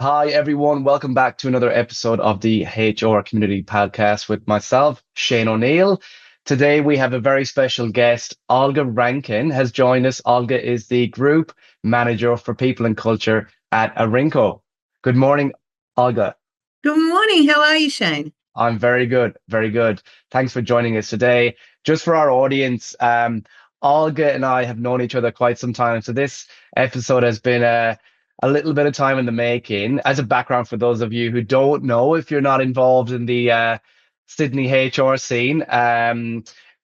Hi, everyone. Welcome back to another episode of the HR Community Podcast with myself, Shane O'Neill. Today, we have a very special guest. Olga Rankin has joined us. Olga is the Group Manager for People and Culture at Arinco. Good morning, Olga. Good morning. How are you, Shane? I'm very good, very good. Thanks for joining us today. Just for our audience, Olga and I have known each other quite some time. So this episode has been a little bit of time in the making. As a background for those of you who don't know, if you're not involved in the Sydney HR scene,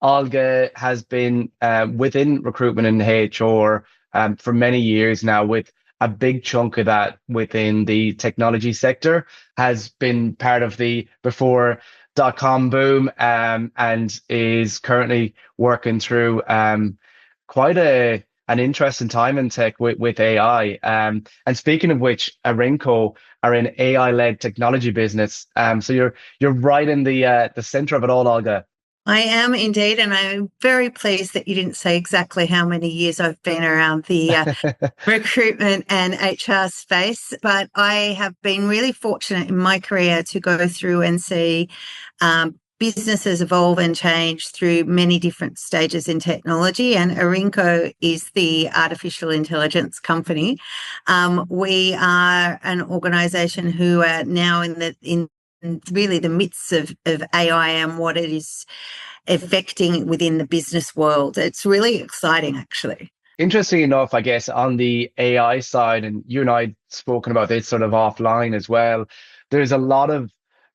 Olga has been within recruitment and HR for many years now, with a big chunk of that within the technology sector, has been part of the before .com boom, and is currently working through quite an interesting time in tech with AI. And speaking of which, Arinco are an AI-led technology business. So you're right in the center of it all, Olga. I am indeed, and I'm very pleased that you didn't say exactly how many years I've been around the recruitment and HR space, but I have been really fortunate in my career to go through and see businesses evolve and change through many different stages in technology, and Arinco is the artificial intelligence company. We are an organisation who are now in really the midst of AI and what it is affecting within the business world. It's really exciting, actually. Interesting enough, I guess, on the AI side, and you and I spoken about this sort of offline as well, there's a lot of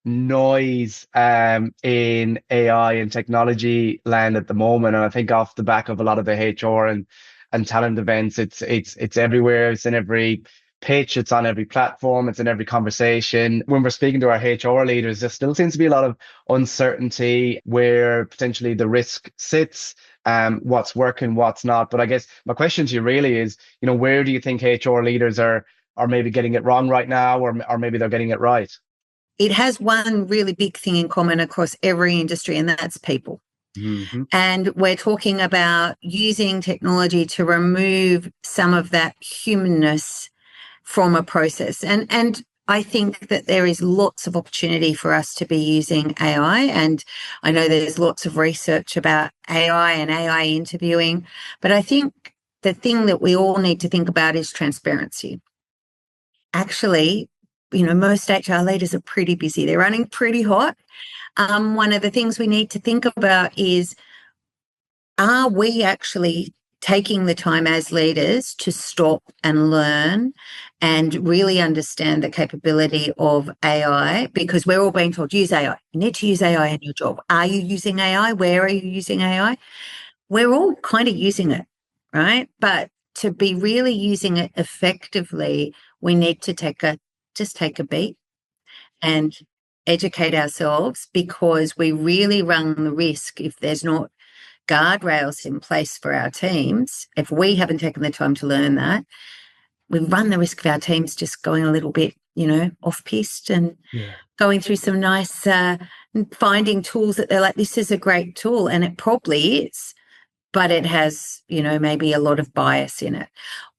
noise in AI and technology land at the moment. And I think off the back of a lot of the HR and talent events, it's everywhere. It's in every pitch, it's on every platform, it's in every conversation. When we're speaking to our HR leaders, there still seems to be a lot of uncertainty where potentially the risk sits, what's working, what's not. But I guess my question to you really is, where do you think HR leaders are maybe getting it wrong right now, or maybe they're getting it right? It has one really big thing in common across every industry, and that's people. Hmm. And we're talking about using technology to remove some of that humanness from a process. And I think that there is lots of opportunity for us to be using AI. And I know there's lots of research about AI and AI interviewing, but I think the thing that we all need to think about is transparency. Actually, most HR leaders are pretty busy. They're running pretty hot. One of the things we need to think about is, are we actually taking the time as leaders to stop and learn and really understand the capability of AI? Because we're all being told, use AI. You need to use AI in your job. Are you using AI? Where are you using AI? We're all kind of using it, right? But to be really using it effectively, we need to just take a beat and educate ourselves, because we really run the risk, if there's not guardrails in place for our teams, if we haven't taken the time to learn that, we run the risk of our teams just going a little bit, off piste and Yeah. going through some nice, finding tools that they're like, this is a great tool. And it probably is, but it has, maybe a lot of bias in it,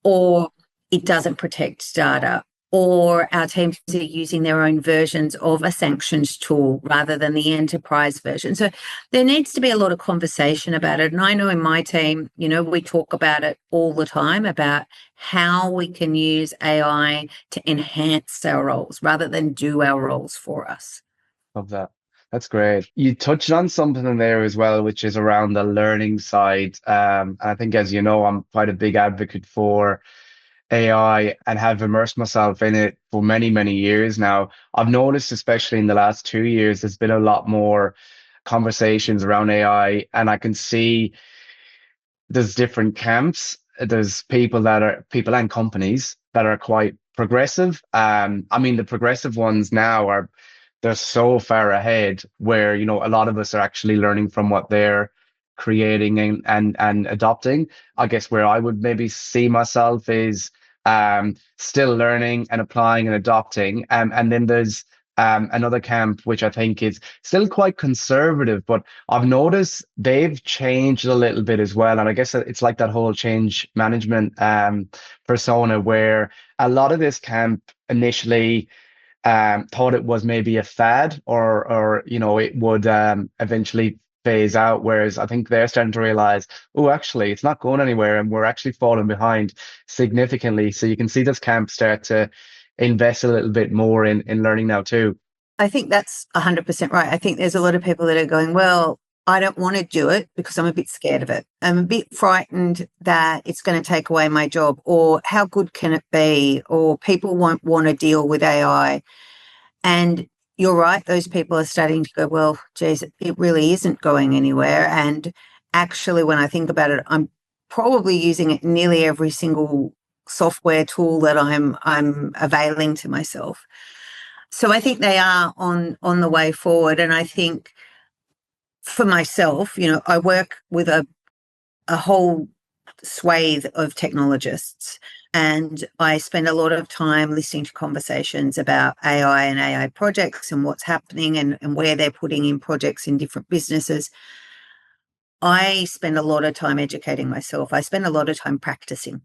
or it doesn't protect data, or our teams are using their own versions of a sanctions tool rather than the enterprise version. So there needs to be a lot of conversation about it. And I know in my team, we talk about it all the time, about how we can use AI to enhance our roles rather than do our roles for us. Love that. That's great. You touched on something in there as well, which is around the learning side. I think, as you know, I'm quite a big advocate for AI and have immersed myself in it for many, many years now. I've noticed, especially in the last 2 years, there's been a lot more conversations around AI, and I can see there's different camps. There's people and companies that are quite progressive. I mean, the progressive ones now they're so far ahead, where, a lot of us are actually learning from what they're creating and adopting. I guess where I would maybe see myself is still learning and applying and adopting. And then there's another camp, which I think is still quite conservative, but I've noticed they've changed a little bit as well. And I guess it's like that whole change management persona, where a lot of this camp initially thought it was maybe a fad or it would eventually phase out. Whereas I think they're starting to realize, oh, actually, it's not going anywhere, and we're actually falling behind significantly. So you can see this camp start to invest a little bit more in learning now too. I think that's 100% right. I think there's a lot of people that are going, well, I don't want to do it because I'm a bit scared of it. I'm a bit frightened that it's going to take away my job, or how good can it be, or people won't want to deal with AI. And you're right, those people are starting to go, well, geez, it really isn't going anywhere. And actually, when I think about it, I'm probably using it nearly every single software tool that I'm availing to myself. So I think they are on the way forward. And I think for myself, I work with a whole swathe of technologists, and I spend a lot of time listening to conversations about AI and AI projects and what's happening and where they're putting in projects in different businesses. I spend a lot of time educating myself. I spend a lot of time practicing.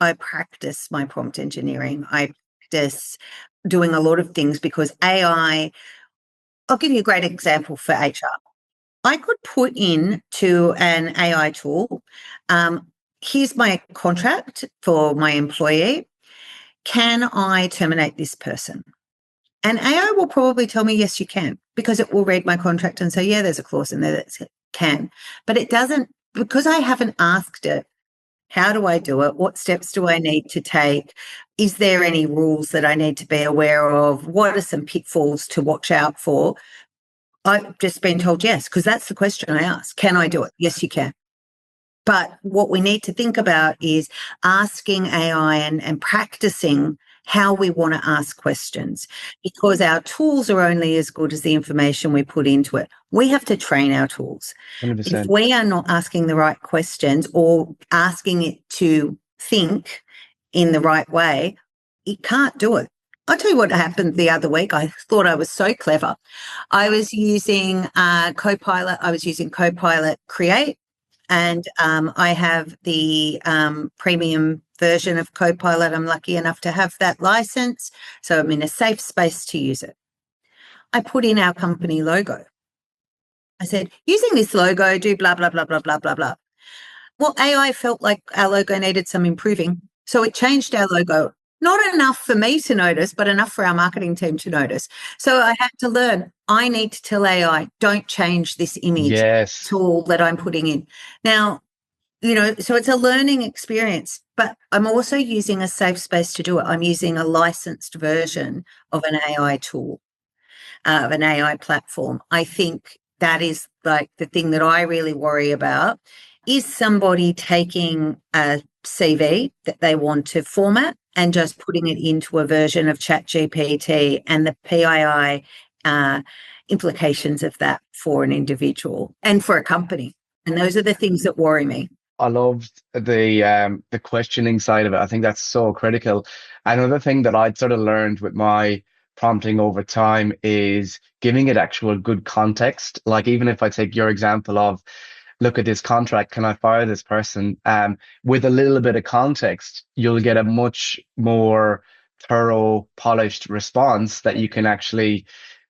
I practice my prompt engineering. I practice doing a lot of things because AI, I'll give you a great example for HR. I could put in to an AI tool, here's my contract for my employee. Can I terminate this person? And AI will probably tell me, yes, you can, because it will read my contract and say, yeah, there's a clause in there that can. But it doesn't, because I haven't asked it, how do I do it? What steps do I need to take? Is there any rules that I need to be aware of? What are some pitfalls to watch out for? I've just been told yes, because that's the question I ask. Can I do it? Yes, you can. But what we need to think about is asking AI and practicing how we want to ask questions, because our tools are only as good as the information we put into it. We have to train our tools. If 100%. we are not asking the right questions or asking it to think in the right way, it can't do it. I'll tell you what happened the other week. I thought I was so clever. I was using Copilot. I was using Copilot Create, and I have the premium version of Copilot. I'm lucky enough to have that license, so I'm in a safe space to use it. I put in our company logo. I said, using this logo, do blah, blah, blah, blah, blah, blah, blah. Well, AI felt like our logo needed some improving. So it changed our logo. Not enough for me to notice, but enough for our marketing team to notice. So I had to learn, I need to tell AI, don't change this image Yes. tool that I'm putting in. Now, so it's a learning experience, but I'm also using a safe space to do it. I'm using a licensed version of an AI tool, of an AI platform. I think that is like the thing that I really worry about. Is somebody taking a CV that they want to format and just putting it into a version of ChatGPT, and the PII implications of that for an individual and for a company? And those are the things that worry me. I loved the questioning side of it. I think that's so critical. Another thing that I'd sort of learned with my prompting over time is giving it actual good context. Like even if I take your example of, look at this contract, can I fire this person? With a little bit of context, you'll get a much more thorough, polished response that you can actually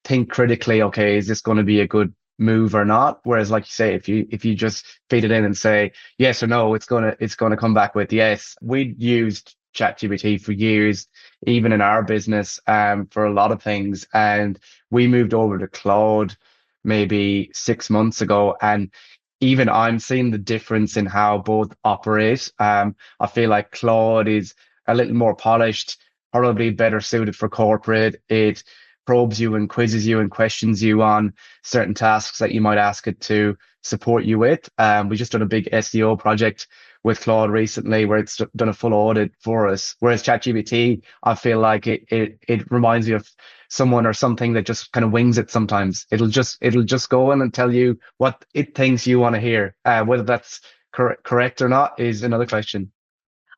think critically, okay, is this going to be a good move or not? Whereas, like you say, if you just feed it in and say yes or no, it's gonna come back with yes. We used ChatGPT for years, even in our business, for a lot of things, and we moved over to Claude maybe 6 months ago, and even I'm seeing the difference in how both operate. I feel like Claude is a little more polished, probably better suited for corporate. It probes you and quizzes you and questions you on certain tasks that you might ask it to support you with. We just done a big SEO project with Claude recently where it's done a full audit for us. Whereas ChatGPT, I feel like it reminds me of someone or something that just kind of wings it sometimes. It'll just go in and tell you what it thinks you want to hear. Whether that's correct or not is another question.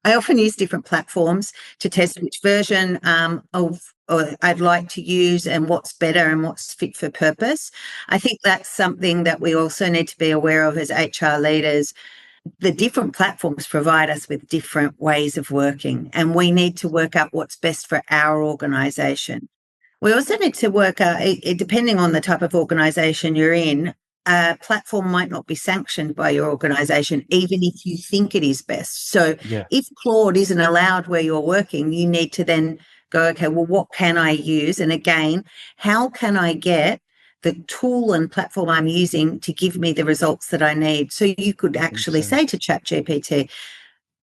I often use different platforms to test which version or I'd like to use and what's better and what's fit for purpose. I think that's something that we also need to be aware of as HR leaders. The different platforms provide us with different ways of working, and we need to work out what's best for our organisation. We also need to work out, depending on the type of organisation you're in, a platform might not be sanctioned by your organisation, even if you think it is best. So Yeah, if Claude isn't allowed where you're working, you need to then go, okay, well, what can I use? And again, how can I get the tool and platform I'm using to give me the results that I need? So you could actually 100%. say to ChatGPT,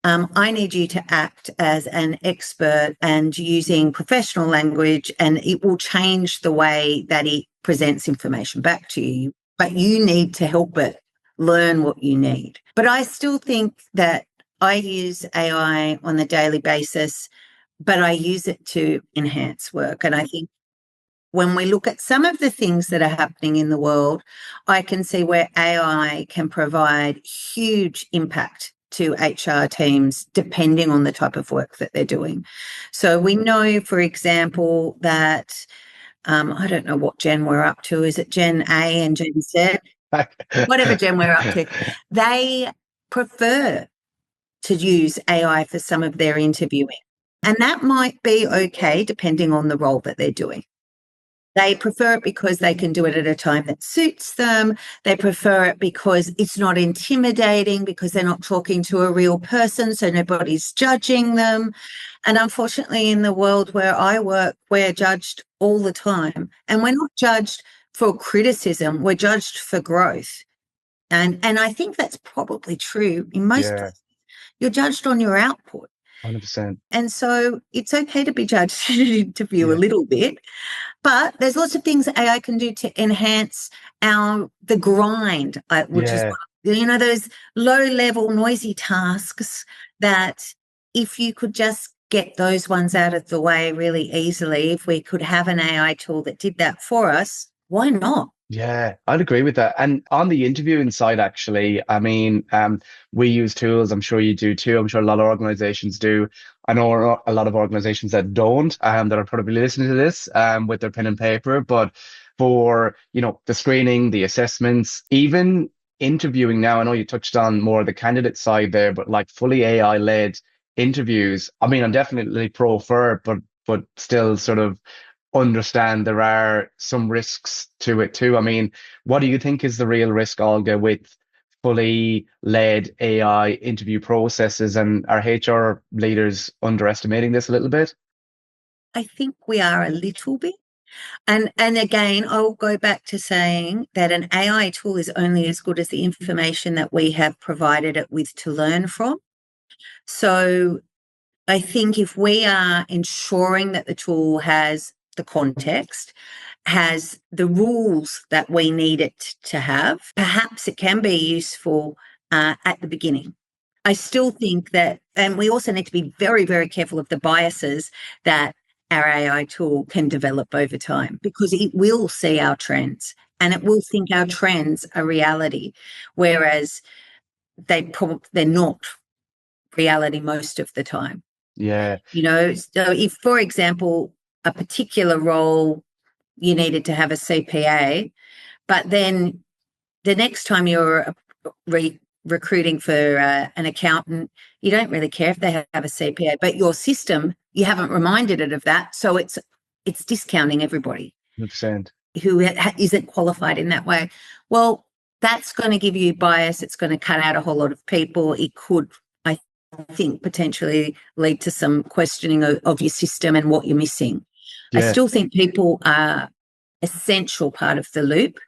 I need you to act as an expert and using professional language, and it will change the way that it presents information back to you. But you need to help it learn what you need. But I still think that I use AI on a daily basis, but I use it to enhance work. And I think when we look at some of the things that are happening in the world, I can see where AI can provide huge impact to HR teams depending on the type of work that they're doing. So we know, for example, that I don't know what gen we're up to. Is it Gen A and Gen Z? Whatever gen we're up to. They prefer to use AI for some of their interviewing. And that might be okay depending on the role that they're doing. They prefer it because they can do it at a time that suits them. They prefer it because it's not intimidating, because they're not talking to a real person, so nobody's judging them. And unfortunately, in the world where I work, we're judged all the time. And we're not judged for criticism, we're judged for growth. And I think that's probably true in most Yeah, places. You're judged on your output. 100%. And so it's okay to be judged in an interview a Yeah, little bit, but there's lots of things AI can do to enhance the grind, which is, yeah, those low level noisy tasks that if you could just get those ones out of the way really easily, if we could have an AI tool that did that for us, why not? yeah. I'd agree with that. And on the interviewing side, actually, I mean, we use tools. I'm sure you do too. I'm sure a lot of organizations do. I know a lot of organizations that don't, that are probably listening to this, with their pen and paper. But for, the screening, the assessments, even interviewing now, I know you touched on more of the candidate side there, but like fully AI led interviews. I mean, I'm definitely pro for it, but still sort of understand there are some risks to it too. I mean, what do you think is the real risk, Olga, with fully led AI interview processes, and are HR leaders underestimating this a little bit? I think we are a little bit. And again, I'll go back to saying that an AI tool is only as good as the information that we have provided it with to learn from. So I think if we are ensuring that the tool has the context, has the rules that we need it to have, perhaps it can be useful at the beginning. I still think that, and we also need to be very, very careful of the biases that our AI tool can develop over time, because it will see our trends and it will think our trends are reality, whereas they're not reality most of the time. Yeah, So if, for example, a particular role you needed to have a CPA, but then the next time you're recruiting for an accountant, you don't really care if they have a CPA, but your system, you haven't reminded it of that, so it's discounting everybody 100%. who isn't qualified in that way. Well, that's going to give you bias. It's going to cut out a whole lot of people. It could, I think, potentially lead to some questioning of your system and what you're missing. I Yeah, still think people are essential part of the loop,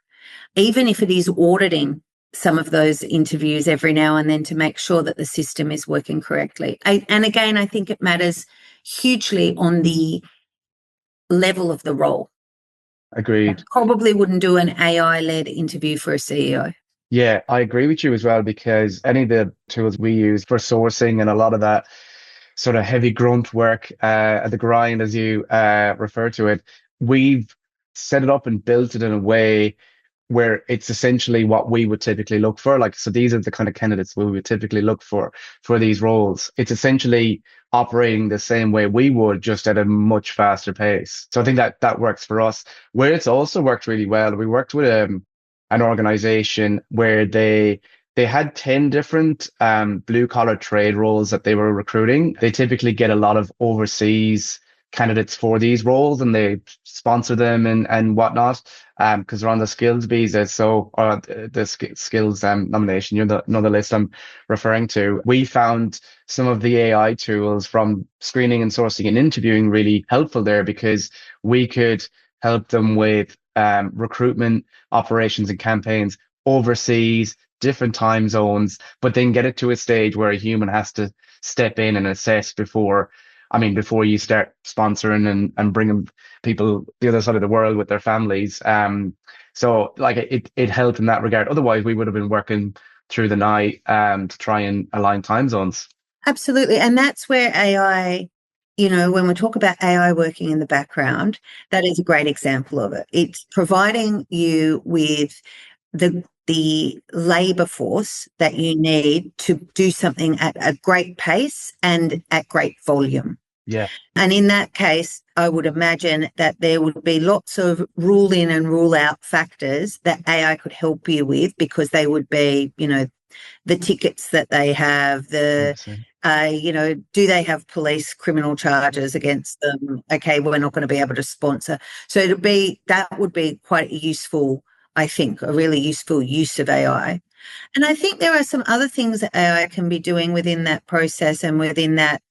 even if it is auditing some of those interviews every now and then to make sure that the system is working correctly. And again, I think it matters hugely on the level of the role. I agreed. probably wouldn't do an AI-led interview for a CEO. Yeah, I agree with you as well, because any of the tools we use for sourcing and a lot of that sort of heavy grunt work, the grind, as you refer to it, we've set it up and built it in a way where it's essentially what we would typically look for. Like, so these are the kind of candidates we would typically look for these roles. It's essentially operating the same way we would, just at a much faster pace. So I think that that works for us. Where it's also worked really well, we worked with an organization where they They had 10 different blue collar trade roles that they were recruiting. They typically get a lot of overseas candidates for these roles and they sponsor them and whatnot because they're on the skills visa. So, or the skills nomination, know the list I'm referring to. We found some of the AI tools from screening and sourcing and interviewing really helpful there because we could help them with recruitment operations and campaigns overseas, different time zones, but then get it to a stage where a human has to step in and assess before you start sponsoring and bringing people the other side of the world with their families. So like it helped in that regard. Otherwise, we would have been working through the night to try and align time zones. Absolutely. And that's where AI, you know, when we talk about AI working in the background, that is a great example of it. It's providing you with the labor force that you need to do something at a great pace and at great volume. Yeah. And in that case, I would imagine that there would be lots of rule in and rule out factors that AI could help you with because they would be, you know, the tickets that they have, 100%. you know, do they have police criminal charges against them? Okay, we're not going to be able to sponsor. So that would be quite useful, I think, a really useful use of AI. And I think there are some other things that AI can be doing within that process and within that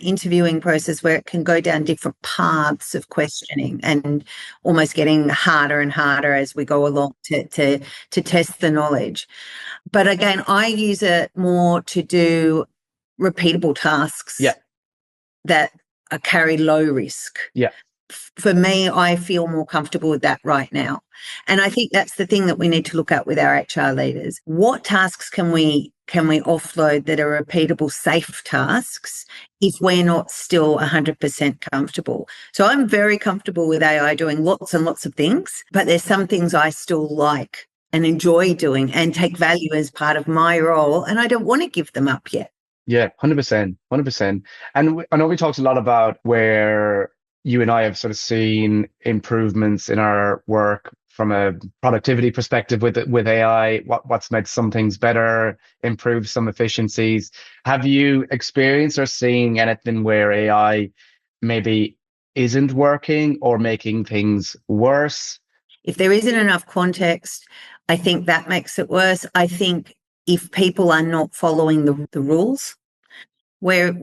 interviewing process where it can go down different paths of questioning and almost getting harder and harder as we go along to test the knowledge. But again, I use it more to do repeatable tasks Yeah. that carry low risk. Yeah. For me, I feel more comfortable with that right now. And I think that's the thing that we need to look at with our HR leaders. What tasks can we offload that are repeatable, safe tasks if we're not still 100% comfortable? So I'm very comfortable with AI doing lots and lots of things, but there's some things I still like and enjoy doing and take value as part of my role, and I don't want to give them up yet. Yeah, 100%, 100%. And I know we talked a lot about where you and I have sort of seen improvements in our work from a productivity perspective with AI, what's made some things better, improved some efficiencies. Have you experienced or seen anything where AI maybe isn't working or making things worse? If there isn't enough context, I think that makes it worse. I think if people are not following the rules, where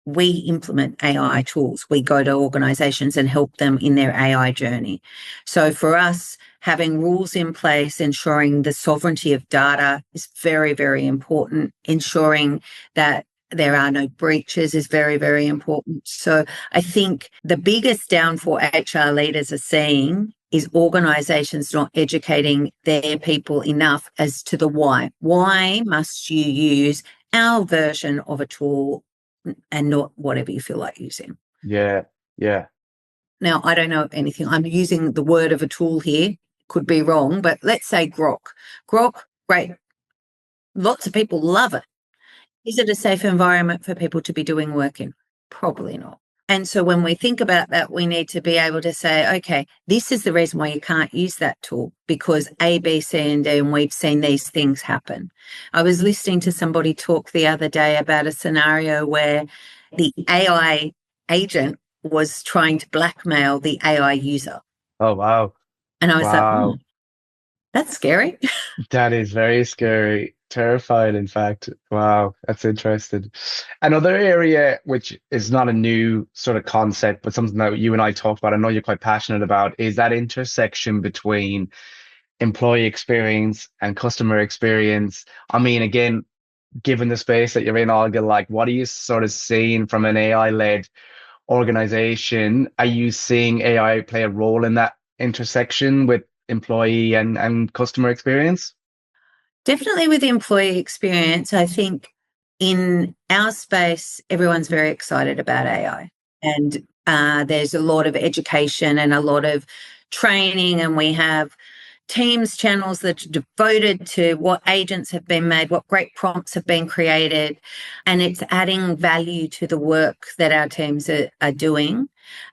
we implement AI tools, we go to organizations and help them in their AI journey. So for us, having rules in place, ensuring the sovereignty of data is very, very important. Ensuring that there are no breaches is very, very important. So I think the biggest downfall HR leaders are seeing is organizations not educating their people enough as to the why. Why must you use our version of a tool and not whatever you feel like using? Yeah, yeah, Now, I don't know anything. I'm using the word of a tool here. Could be wrong, but let's say Grok. Grok, great. Lots of people love it. Is it a safe environment for people to be doing work in? Probably not. And so when we think about that, we need to be able to say, okay, this is the reason why you can't use that tool because A, B, C, and D, and we've seen these things happen. I was listening to somebody talk the other day about a scenario where the AI agent was trying to blackmail the AI user. Oh, wow. And I was like, Wow. that's scary. That is very scary. Terrified, in fact. Wow, that's interesting. Another area which is not a new sort of concept, but something that you and I talked about, I know you're quite passionate about, is that intersection between employee experience and customer experience. I mean, again, given the space that you're in, Olga, like what are you sort of seeing from an AI-led organization? Are you seeing AI play a role in that intersection with employee and customer experience? Definitely with employee experience, I think in our space, everyone's very excited about AI. And there's a lot of education and a lot of training, and we have Teams channels that are devoted to what agents have been made, what great prompts have been created, and it's adding value to the work that our teams are doing.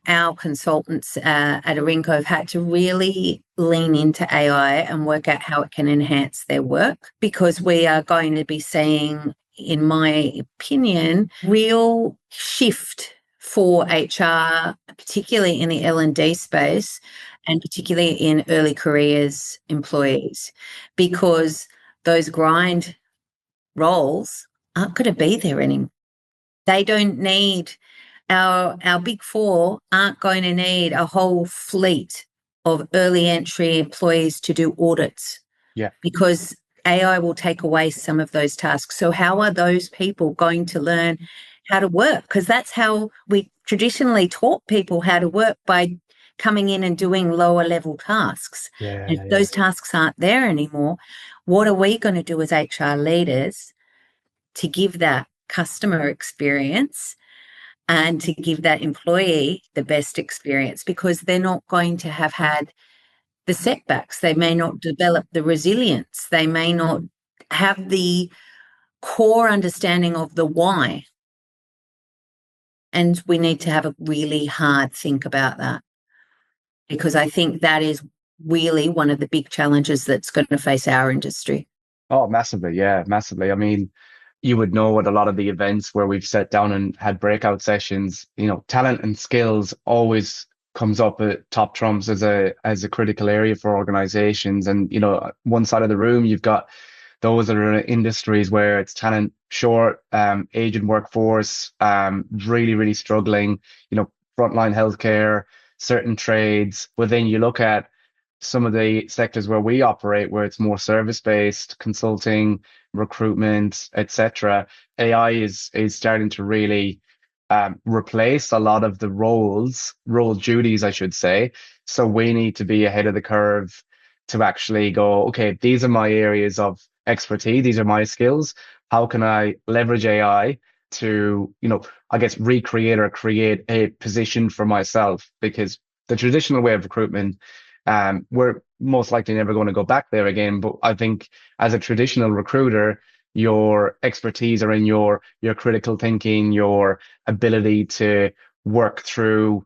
our consultants at Arinco have had to really lean into AI and work out how it can enhance their work, because we are going to be seeing, in my opinion, real shift for HR, particularly in the L&D space and particularly in early careers employees, because those grind roles aren't going to be there anymore. They don't need our big four aren't going to need a whole fleet of early entry employees to do audits, Yeah. because AI will take away some of those tasks. So how are those people going to learn how to work? Because that's how we traditionally taught people how to work, by coming in and doing lower level tasks. And if Yeah. those tasks aren't there anymore, what are we going to do as HR leaders to give that customer experience and to give that employee the best experience? Because they're not going to have had the setbacks. They may not develop the resilience. They may not have the core understanding of the why. And we need to have a really hard think about that, because I think that is really one of the big challenges that's going to face our industry. Oh, massively. Yeah, massively. I mean, you would know at a lot of the events where we've sat down and had breakout sessions, talent and skills always comes up at top trumps as a critical area for organizations. And, one side of the room, you've got those that are in industries where it's talent short, aging workforce, really, really struggling, frontline healthcare, certain trades. But then you look at some of the sectors where we operate, where it's more service-based, consulting, recruitment, etc. AI is starting to really replace a lot of the role duties, I should say. So we need to be ahead of the curve to actually go, okay, these are my areas of expertise, these are my skills. How can I leverage AI to, I guess, recreate or create a position for myself? Because the traditional way of recruitment, we're most likely never going to go back there again. But I think as a traditional recruiter, your expertise are in your critical thinking, your ability to work through,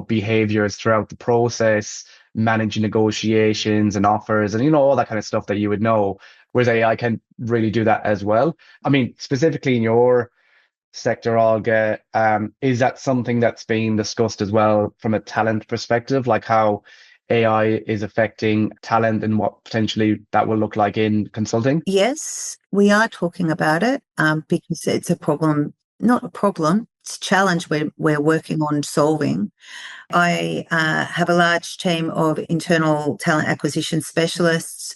behaviors throughout the process, manage negotiations and offers, and all that kind of stuff that you would know. Whereas AI can really do that as well. I mean, specifically in your sector, Olga, is that something that's being discussed as well from a talent perspective, like how AI is affecting talent and what potentially that will look like in consulting? Yes, we are talking about it, because it's a problem, not a problem, it's a challenge we're working on solving. I have a large team of internal talent acquisition specialists.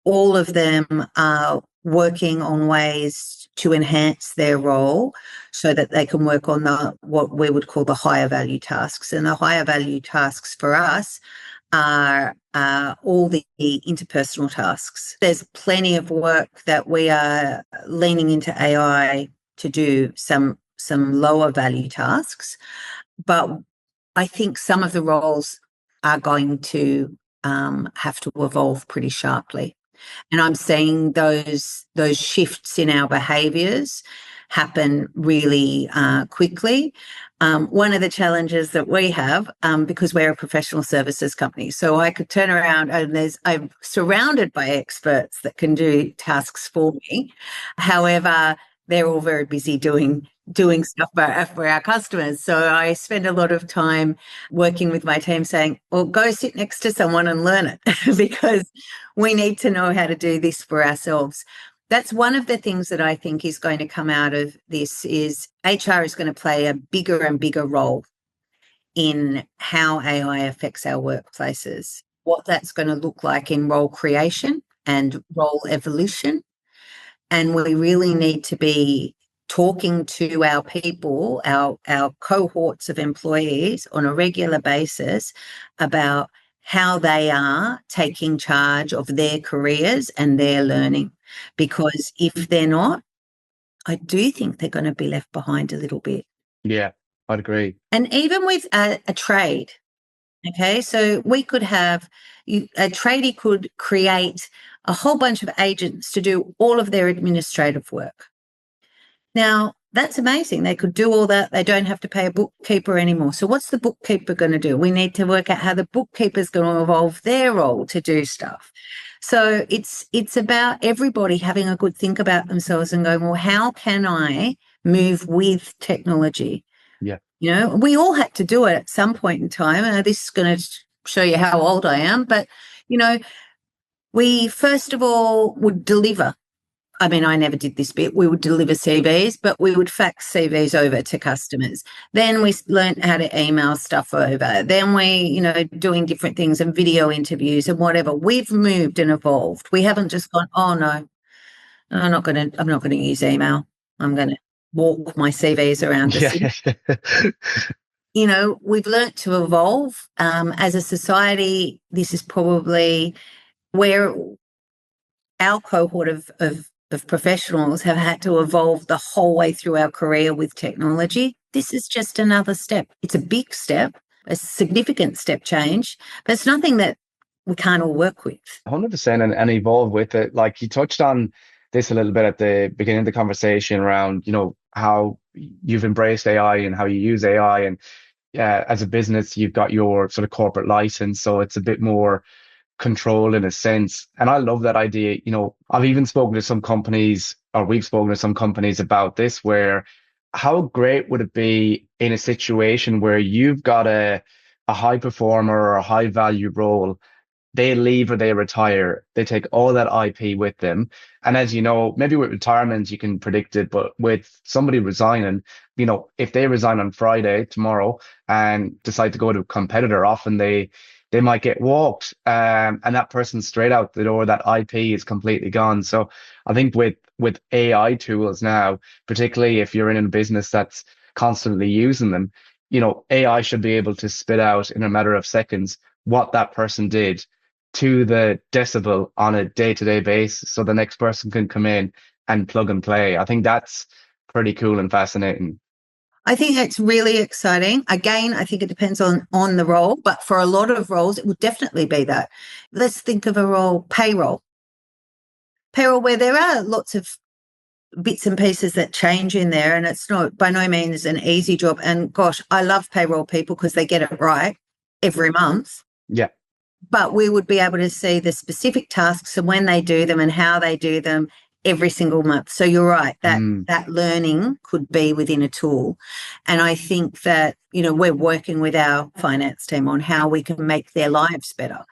All of them are working on ways to enhance their role so that they can work on what we would call the higher value tasks. And the higher value tasks for us are all the interpersonal tasks. There's plenty of work that we are leaning into AI to do some lower value tasks, but I think some of the roles are going to have to evolve pretty sharply. And I'm seeing those shifts in our behaviours happen really quickly. One of the challenges that we have, because we're a professional services company, so I could turn around and I'm surrounded by experts that can do tasks for me. However, they're all very busy doing stuff for our customers. So I spend a lot of time working with my team saying, well, go sit next to someone and learn it because we need to know how to do this for ourselves. That's one of the things that I think is going to come out of this is HR is going to play a bigger and bigger role in how AI affects our workplaces, what that's going to look like in role creation and role evolution. And we really need to be talking to our people, our cohorts of employees on a regular basis about how they are taking charge of their careers and their learning. Because if they're not, I do think they're going to be left behind a little bit. Yeah, I'd agree. And even with a trade, okay, so we could have a tradie could create a whole bunch of agents to do all of their administrative work. Now, That's amazing. They could do all that. They don't have to pay a bookkeeper anymore. So what's the bookkeeper going to do? We need to work out how the bookkeeper's going to evolve their role to do stuff. So it's about everybody having a good think about themselves and going, well, how can I move with technology? Yeah. You know, we all had to do it at some point in time. And this is going to show you how old I am. But, you know, we first of all would deliver. I mean, I never did this bit. We would deliver CVs, but we would fax CVs over to customers. Then we learned how to email stuff over. Then we, you know, doing different things and video interviews and whatever. We've moved and evolved. We haven't just gone, oh no, I'm not going to use email. I'm going to walk my CVs around the city. Yeah. You know, we've learnt to evolve. As a society, this is probably where our cohort of professionals have had to evolve the whole way through our career with technology. This is just another step. It's a big step, a significant step change, but it's nothing that we can't all work with. 100% and evolve with it. Like you touched on this a little bit at the beginning of the conversation around, you know, how you've embraced AI and how you use AI. And as a business, you've got your sort of corporate license. So it's a bit more control in a sense. And I love that idea. You know, I've even spoken to some companies, or we've spoken to some companies about this, where how great would it be in a situation where you've got a high performer or a high value role, they leave or they retire, they take all that IP with them. And as you know, maybe with retirement, you can predict it, but with somebody resigning, you know, if they resign on Friday, tomorrow, and decide to go to a competitor, often they might get walked, and that person straight out the door, that IP is completely gone. So I think with AI tools now, particularly if you're in a business that's constantly using them, you know, AI should be able to spit out in a matter of seconds what that person did to the decibel on a day-to-day basis, so the next person can come in and plug and play. I think that's pretty cool and fascinating. I think it's really exciting. Again, I think it depends on the role, but for a lot of roles, it would definitely be that. Let's think of a role, payroll. Payroll, where there are lots of bits and pieces that change in there, and it's not by no means an easy job. And gosh, I love payroll people because they get it right every month. Yeah. But we would be able to see the specific tasks and when they do them and how they do them every single month. So you're right, that learning could be within a tool. And I think that, you know, we're working with our finance team on how we can make their lives better,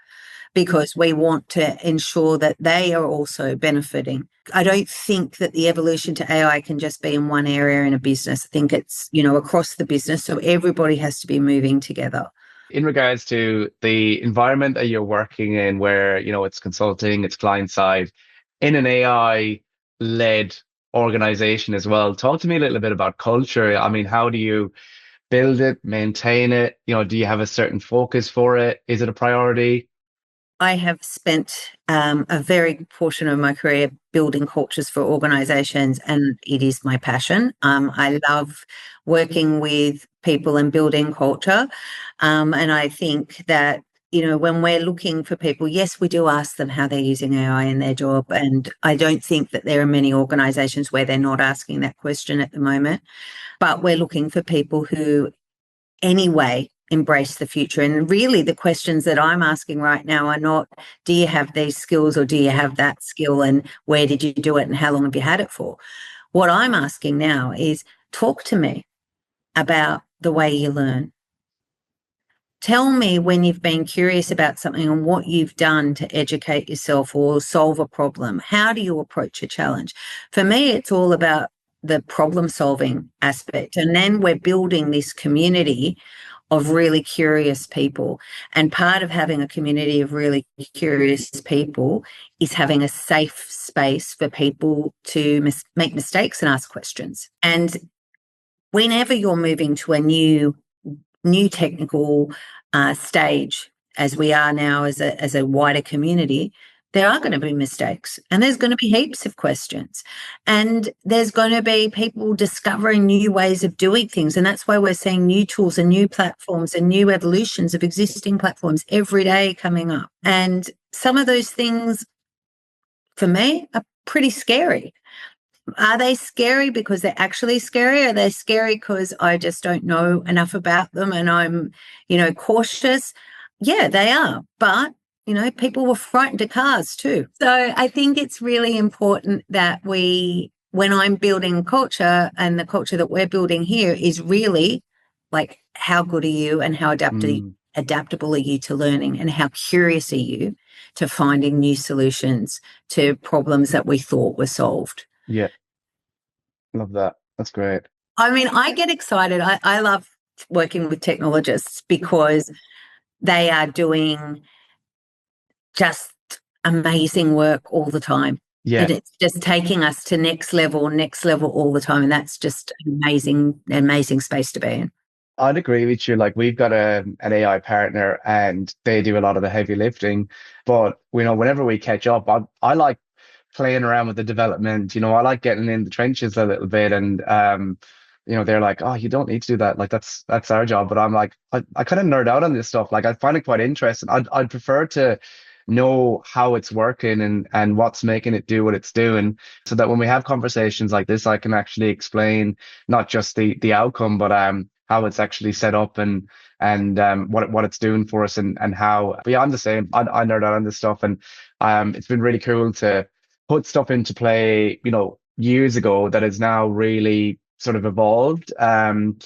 because we want to ensure that they are also benefiting. I don't think that the evolution to AI can just be in one area in a business. I think it's, you know, across the business. So everybody has to be moving together. In regards to the environment that you're working in, where, you know, it's consulting, it's client side, in an AI led organization as well, talk to me a little bit about culture. I mean, how do you build it, maintain it? You know, do you have a certain focus for it? Is it a priority? I have spent a very good portion of my career building cultures for organisations, and it is my passion. I love working with people and building culture. And I think that, you know, when we're looking for people, yes, we do ask them how they're using AI in their job. And I don't think that there are many organisations where they're not asking that question at the moment. But we're looking for people who anyway embrace the future. And really the questions that I'm asking right now are not, do you have these skills or do you have that skill, and where did you do it and how long have you had it for? What I'm asking now is, talk to me about the way you learn. Tell me when you've been curious about something and what you've done to educate yourself or solve a problem. How do you approach a challenge? For me, it's all about the problem solving aspect. And then we're building this community of really curious people. And part of having a community of really curious people is having a safe space for people to make mistakes and ask questions. And whenever you're moving to a new technical stage, as we are now as a wider community, there are going to be mistakes, and there's going to be heaps of questions, and there's going to be people discovering new ways of doing things. And that's why we're seeing new tools and new platforms and new evolutions of existing platforms every day coming up. And some of those things, for me, are pretty scary. Are they scary because they're actually scary? Are they scary because I just don't know enough about them and I'm, cautious? Yeah, they are. But, people were frightened of cars too. So I think it's really important that when I'm building culture, and the culture that we're building here is really like, how good are you and how Mm, adaptable are you to learning, and how curious are you to finding new solutions to problems that we thought were solved? yeah, love that. That's great. I mean, I get excited. I love working with technologists because they are doing just amazing work all the time. Yeah. And it's just taking us to next level all the time. And that's just an amazing space to be in. I'd agree with you. Like we've got an AI partner and they do a lot of the heavy lifting. But whenever we catch up, I like playing around with the development. I like getting in the trenches a little bit and they're like, oh, you don't need to do that. Like that's our job. But I'm like, I kind of nerd out on this stuff. Like I find it quite interesting. I'd prefer to know how it's working and what's making it do what it's doing so that when we have conversations like this, I can actually explain not just the outcome, but how it's actually set up and what it's doing for us and how. But yeah, I'm the same. I nerd out on this stuff, and it's been really cool to put stuff into play, years ago that is now really sort of evolved. And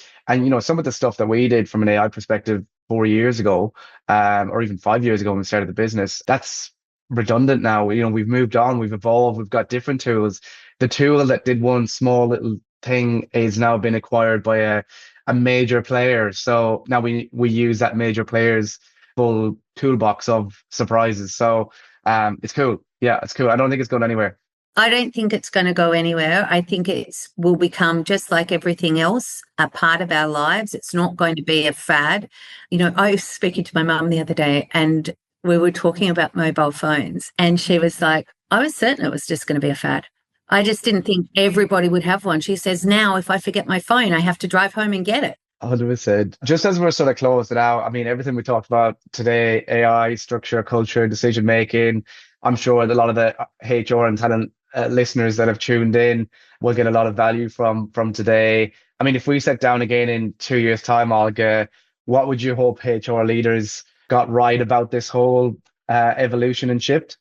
some of the stuff that we did from an AI perspective 4 years ago, or even 5 years ago when we started the business, that's redundant now. We've moved on, we've evolved, we've got different tools. The tool that did one small little thing is now been acquired by a major player. So now we use that major player's full toolbox of surprises. So it's cool. Yeah, it's cool. I don't think it's going anywhere. I don't think it's going to go anywhere. I think it's will become, just like everything else, a part of our lives. It's not going to be a fad. I was speaking to my mum the other day and we were talking about mobile phones, and she was like, I was certain it was just going to be a fad. I just didn't think everybody would have one. She says, now if I forget my phone, I have to drive home and get it. 100%. Just as we're sort of closing out, I mean, everything we talked about today, AI, structure, culture, decision making, I'm sure that a lot of the HR and talent listeners that have tuned in will get a lot of value from today. I mean, if we sat down again in 2 years' time, Olga, what would you hope HR leaders got right about this whole evolution and shift?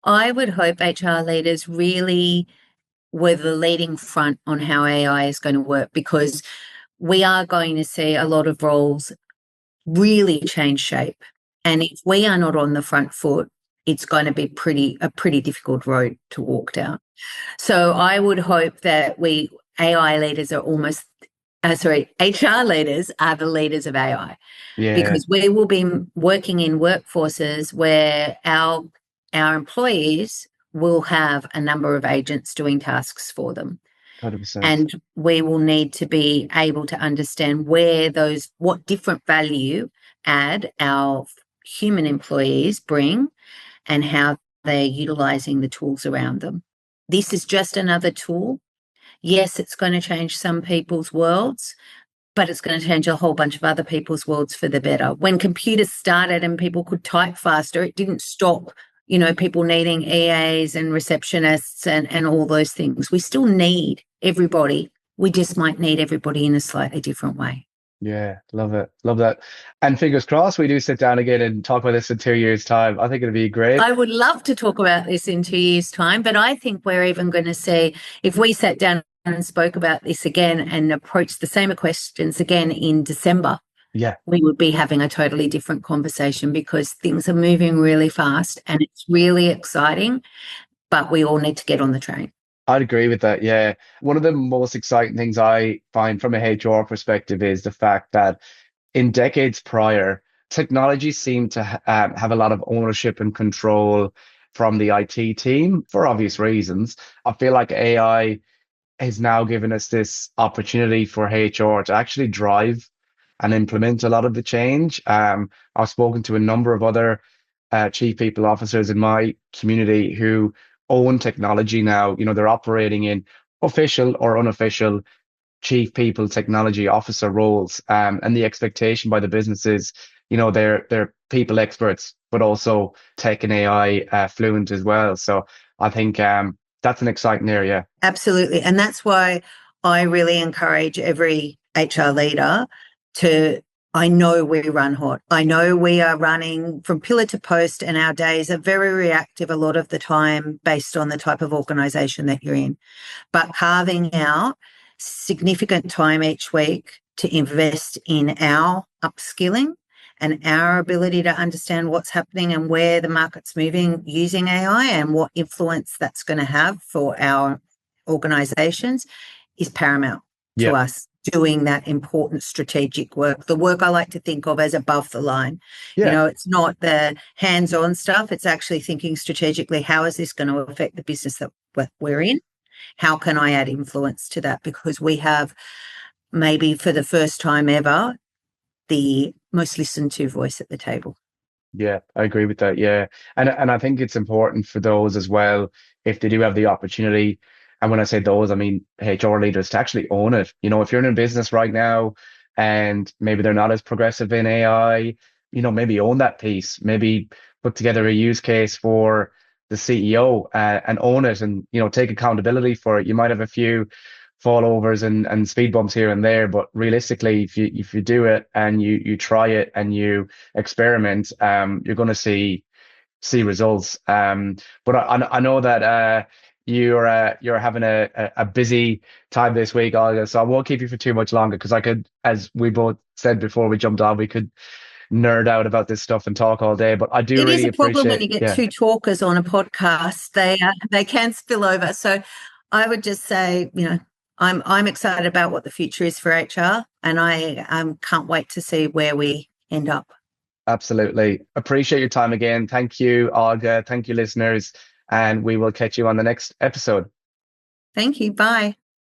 I would hope HR leaders really were the leading front on how AI is going to work, because we are going to see a lot of roles really change shape. And if we are not on the front foot, it's going to be a pretty difficult road to walk down. So I would hope that AI leaders are HR leaders are the leaders of AI, Yeah, because we will be working in workforces where our employees will have a number of agents doing tasks for them. 100%. And we will need to be able to understand what different value add our human employees bring, and how they're utilizing the tools around them. This is just another tool. Yes, it's going to change some people's worlds, but it's going to change a whole bunch of other people's worlds for the better. When computers started and people could type faster, it didn't stop, people needing EAs and receptionists and all those things. We still need everybody. We just might need everybody in a slightly different way. Yeah, love it. Love that. And fingers crossed, we do sit down again and talk about this in 2 years' time. I think it'd be great. I would love to talk about this in 2 years' time, but I think we're even going to see, if we sat down and spoke about this again and approached the same questions again in December, Yeah, we would be having a totally different conversation, because things are moving really fast and it's really exciting, but we all need to get on the train. I'd agree with that. Yeah. One of the most exciting things I find from a HR perspective is the fact that in decades prior, technology seemed to have a lot of ownership and control from the IT team for obvious reasons. I feel like AI has now given us this opportunity for HR to actually drive and implement a lot of the change. I've spoken to a number of other chief people officers in my community who own technology now. They're operating in official or unofficial chief people technology officer roles. And the expectation by the business is, they're people experts, but also tech and AI fluent as well. So I think That's an exciting area. Absolutely. And that's why I really encourage every HR leader to. I know we run hot. I know we are running from pillar to post, and our days are very reactive a lot of the time based on the type of organization that you're in. But carving out significant time each week to invest in our upskilling and our ability to understand what's happening and where the market's moving using AI and what influence that's going to have for our organizations is paramount to Yeah. us doing that important strategic work. The work I like to think of as above the line. You Yeah. know, it's not the hands-on stuff. It's actually thinking strategically, how is this going to affect the business that we're in? How can I add influence to that? Because we have maybe for the first time ever the most listened to voice at the table. Yeah, I agree with that. Yeah. And I think it's important for those as well, if they do have the opportunity. And when I say those, I mean HR leaders to actually own it. You know, if you're in a business right now and maybe they're not as progressive in AI, you know, maybe own that piece, maybe put together a use case for the CEO and own it and, you know, take accountability for it. You might have a few fallovers and speed bumps here and there, but realistically, if you do it and you try it and you experiment, you're going to see results. But I know that you're having a busy time this week, Olga, so I won't keep you for too much longer because I could, as we both said before we jumped on, we could nerd out about this stuff and talk all day. But I do It is really a problem when appreciate, you get yeah, two talkers on a podcast. They can spill over. So I would just say, you know, I'm excited about what the future is for HR, and I can't wait to see where we end up. absolutely appreciate your time again. Thank you, Olga. Thank you, listeners, and we will catch you on the next episode. Thank you. Bye.